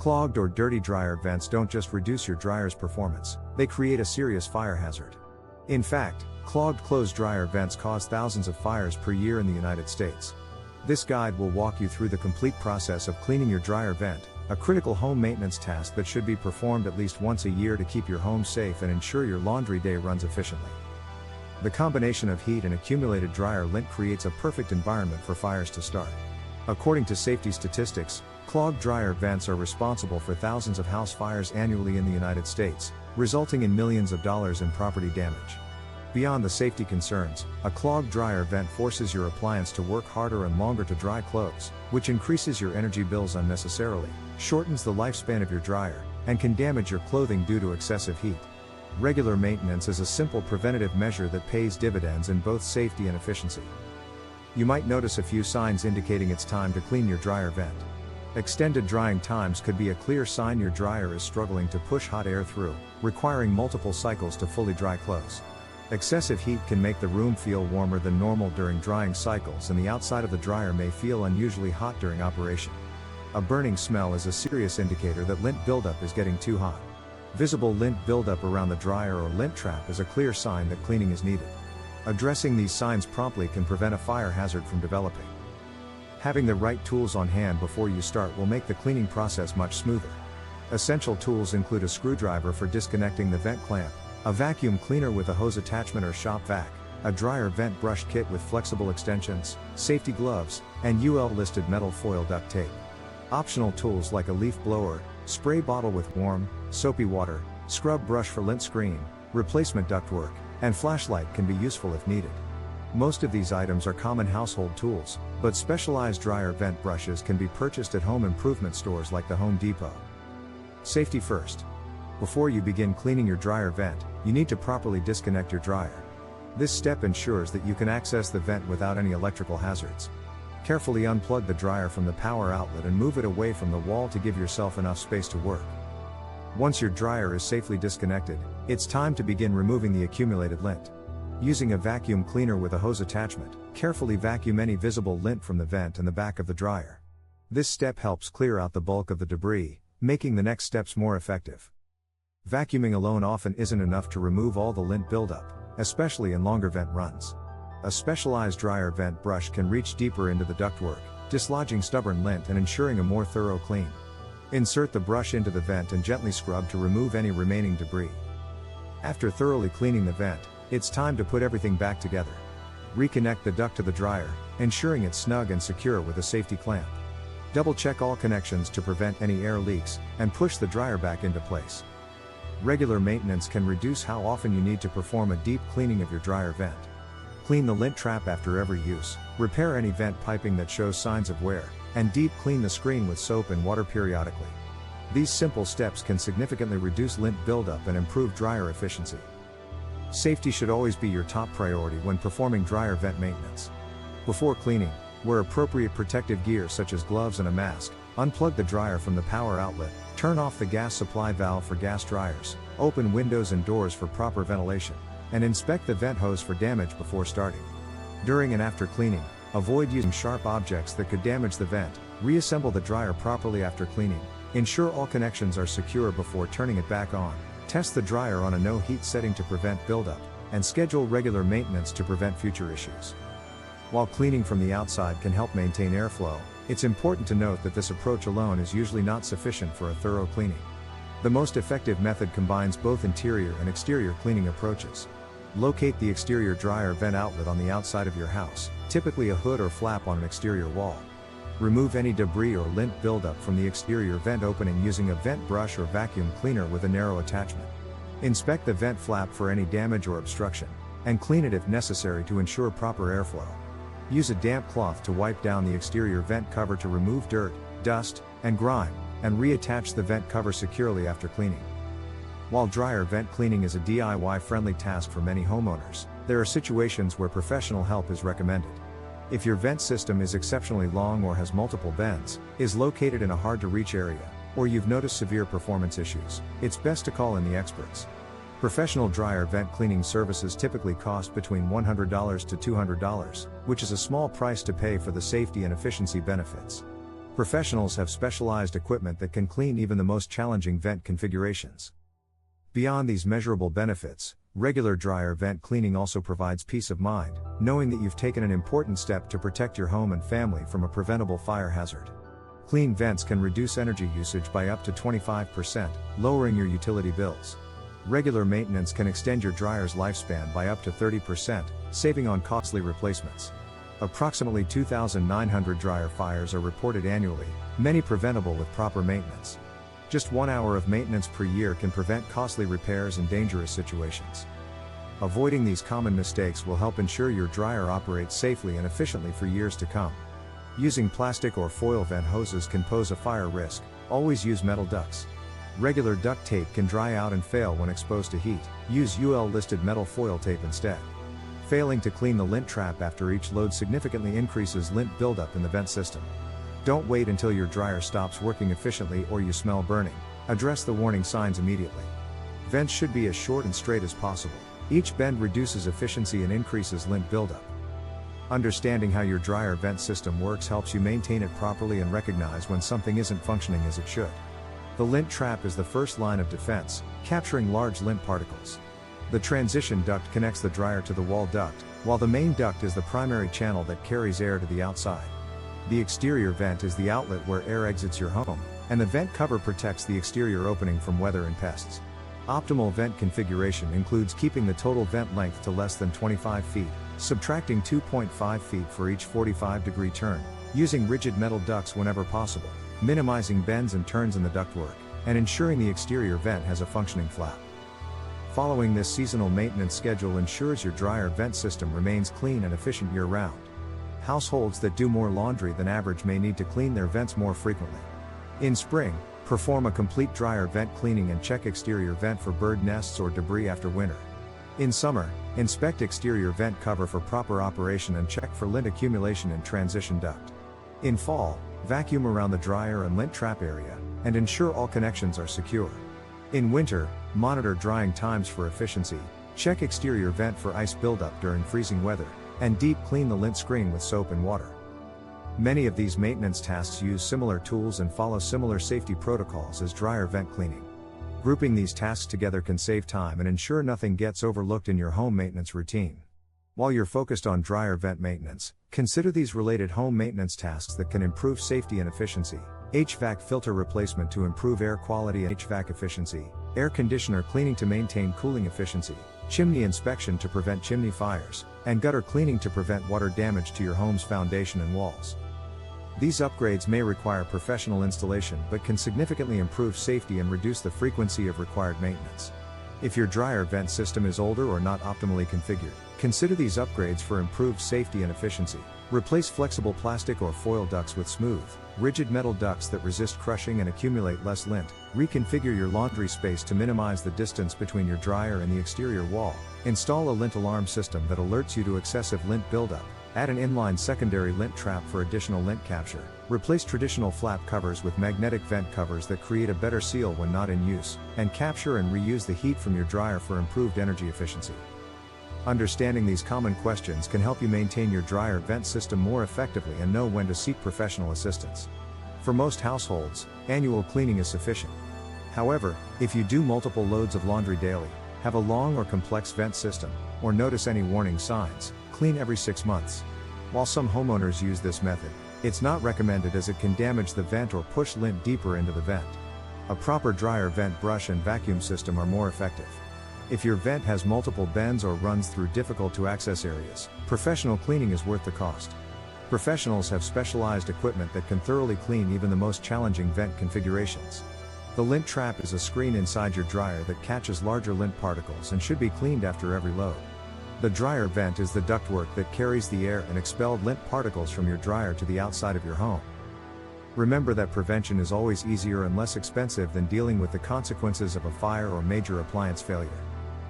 Clogged or dirty dryer vents don't just reduce your dryer's performance, they create a serious fire hazard. In fact, clogged clothes dryer vents cause thousands of fires per year in the United States. This guide will walk you through the complete process of cleaning your dryer vent, a critical home maintenance task that should be performed at least once a year to keep your home safe and ensure your laundry day runs efficiently. The combination of heat and accumulated dryer lint creates a perfect environment for fires to start. According to safety statistics, clogged dryer vents are responsible for thousands of house fires annually in the United States, resulting in millions of dollars in property damage. Beyond the safety concerns, a clogged dryer vent forces your appliance to work harder and longer to dry clothes, which increases your energy bills unnecessarily, shortens the lifespan of your dryer, and can damage your clothing due to excessive heat. Regular maintenance is a simple preventative measure that pays dividends in both safety and efficiency. You might notice a few signs indicating it's time to clean your dryer vent. Extended drying times could be a clear sign your dryer is struggling to push hot air through, requiring multiple cycles to fully dry clothes. Excessive heat can make the room feel warmer than normal during drying cycles, and the outside of the dryer may feel unusually hot during operation. A burning smell is a serious indicator that lint buildup is getting too hot. Visible lint buildup around the dryer or lint trap is a clear sign that cleaning is needed. Addressing these signs promptly can prevent a fire hazard from developing. Having the right tools on hand before you start will make the cleaning process much smoother. Essential tools include a screwdriver for disconnecting the vent clamp, a vacuum cleaner with a hose attachment or shop vac, a dryer vent brush kit with flexible extensions, safety gloves, and UL-listed metal foil duct tape. Optional tools like a leaf blower, spray bottle with warm, soapy water, scrub brush for lint screen, replacement ductwork, and flashlight can be useful if needed. Most of these items are common household tools, but specialized dryer vent brushes can be purchased at home improvement stores like the Home Depot. Safety first. Before you begin cleaning your dryer vent, you need to properly disconnect your dryer. This step ensures that you can access the vent without any electrical hazards. Carefully unplug the dryer from the power outlet and move it away from the wall to give yourself enough space to work. Once your dryer is safely disconnected, it's time to begin removing the accumulated lint. Using a vacuum cleaner with a hose attachment, carefully vacuum any visible lint from the vent and the back of the dryer. This step helps clear out the bulk of the debris, making the next steps more effective. Vacuuming alone often isn't enough to remove all the lint buildup, especially in longer vent runs. A specialized dryer vent brush can reach deeper into the ductwork, dislodging stubborn lint and ensuring a more thorough clean. Insert the brush into the vent and gently scrub to remove any remaining debris. After thoroughly cleaning the vent, it's time to put everything back together. Reconnect the duct to the dryer, ensuring it's snug and secure with a safety clamp. Double-check all connections to prevent any air leaks, and push the dryer back into place. Regular maintenance can reduce how often you need to perform a deep cleaning of your dryer vent. Clean the lint trap after every use, repair any vent piping that shows signs of wear, and deep clean the screen with soap and water periodically. These simple steps can significantly reduce lint buildup and improve dryer efficiency. Safety should always be your top priority when performing dryer vent maintenance. Before cleaning, wear appropriate protective gear such as gloves and a mask, unplug the dryer from the power outlet, turn off the gas supply valve for gas dryers, open windows and doors for proper ventilation, and inspect the vent hose for damage before starting. During and after cleaning, avoid using sharp objects that could damage the vent, reassemble the dryer properly after cleaning, ensure all connections are secure before turning it back on, test the dryer on a no heat setting to prevent buildup, and schedule regular maintenance to prevent future issues. While cleaning from the outside can help maintain airflow, it's important to note that this approach alone is usually not sufficient for a thorough cleaning. The most effective method combines both interior and exterior cleaning approaches. Locate the exterior dryer vent outlet on the outside of your house, typically a hood or flap on an exterior wall. Remove any debris or lint buildup from the exterior vent opening using a vent brush or vacuum cleaner with a narrow attachment. Inspect the vent flap for any damage or obstruction, and clean it if necessary to ensure proper airflow. Use a damp cloth to wipe down the exterior vent cover to remove dirt, dust, and grime, and reattach the vent cover securely after cleaning. While dryer vent cleaning is a DIY-friendly task for many homeowners, there are situations where professional help is recommended. If your vent system is exceptionally long or has multiple vents, is located in a hard-to-reach area, or you've noticed severe performance issues, it's best to call in the experts. Professional dryer vent cleaning services typically cost between $100 to $200, which is a small price to pay for the safety and efficiency benefits. Professionals have specialized equipment that can clean even the most challenging vent configurations. Beyond these measurable benefits, regular dryer vent cleaning also provides peace of mind, knowing that you've taken an important step to protect your home and family from a preventable fire hazard. Clean vents can reduce energy usage by up to 25%, lowering your utility bills. Regular maintenance can extend your dryer's lifespan by up to 30%, saving on costly replacements. Approximately 2,900 dryer fires are reported annually, many preventable with proper maintenance. Just 1 hour of maintenance per year can prevent costly repairs and dangerous situations. Avoiding these common mistakes will help ensure your dryer operates safely and efficiently for years to come. Using plastic or foil vent hoses can pose a fire risk. Always use metal ducts. Regular duct tape can dry out and fail when exposed to heat. Use UL-listed metal foil tape instead. Failing to clean the lint trap after each load significantly increases lint buildup in the vent system. Don't wait until your dryer stops working efficiently or you smell burning. Address the warning signs immediately. Vents should be as short and straight as possible. Each bend reduces efficiency and increases lint buildup. Understanding how your dryer vent system works helps you maintain it properly and recognize when something isn't functioning as it should. The lint trap is the first line of defense, capturing large lint particles. The transition duct connects the dryer to the wall duct, while the main duct is the primary channel that carries air to the outside. The exterior vent is the outlet where air exits your home, and the vent cover protects the exterior opening from weather and pests. Optimal vent configuration includes keeping the total vent length to less than 25 feet, subtracting 2.5 feet for each 45-degree turn, using rigid metal ducts whenever possible, minimizing bends and turns in the ductwork, and ensuring the exterior vent has a functioning flap. Following this seasonal maintenance schedule ensures your dryer vent system remains clean and efficient year-round. Households that do more laundry than average may need to clean their vents more frequently. In spring, perform a complete dryer vent cleaning and check exterior vent for bird nests or debris after winter. In summer, inspect exterior vent cover for proper operation and check for lint accumulation in transition duct. In fall, vacuum around the dryer and lint trap area, and ensure all connections are secure. In winter, monitor drying times for efficiency, check exterior vent for ice buildup during freezing weather, and deep clean the lint screen with soap and water. Many of these maintenance tasks use similar tools and follow similar safety protocols as dryer vent cleaning. Grouping these tasks together can save time and ensure nothing gets overlooked in your home maintenance routine. While you're focused on dryer vent maintenance, consider these related home maintenance tasks that can improve safety and efficiency. HVAC filter replacement to improve air quality and HVAC efficiency, air conditioner cleaning to maintain cooling efficiency, chimney inspection to prevent chimney fires, and gutter cleaning to prevent water damage to your home's foundation and walls. These upgrades may require professional installation but can significantly improve safety and reduce the frequency of required maintenance. If your dryer vent system is older or not optimally configured, consider these upgrades for improved safety and efficiency. Replace flexible plastic or foil ducts with smooth, rigid metal ducts that resist crushing and accumulate less lint. Reconfigure your laundry space to minimize the distance between your dryer and the exterior wall. Install a lint alarm system that alerts you to excessive lint buildup. Add an inline secondary lint trap for additional lint capture. Replace traditional flap covers with magnetic vent covers that create a better seal when not in use, and capture and reuse the heat from your dryer for improved energy efficiency. Understanding these common questions can help you maintain your dryer vent system more effectively and know when to seek professional assistance. For most households, annual cleaning is sufficient. However, if you do multiple loads of laundry daily, have a long or complex vent system, or notice any warning signs, clean every 6 months. While some homeowners use this method, it's not recommended as it can damage the vent or push lint deeper into the vent. A proper dryer vent brush and vacuum system are more effective. If your vent has multiple bends or runs through difficult to access areas, professional cleaning is worth the cost. Professionals have specialized equipment that can thoroughly clean even the most challenging vent configurations. The lint trap is a screen inside your dryer that catches larger lint particles and should be cleaned after every load. The dryer vent is the ductwork that carries the air and expelled lint particles from your dryer to the outside of your home. Remember that prevention is always easier and less expensive than dealing with the consequences of a fire or major appliance failure.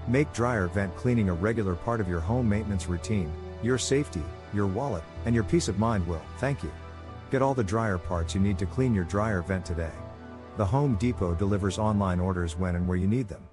Make dryer vent cleaning a regular part of your home maintenance routine. Your safety, your wallet, and your peace of mind will thank you. Get all the dryer parts you need to clean your dryer vent today. The Home Depot delivers online orders when and where you need them.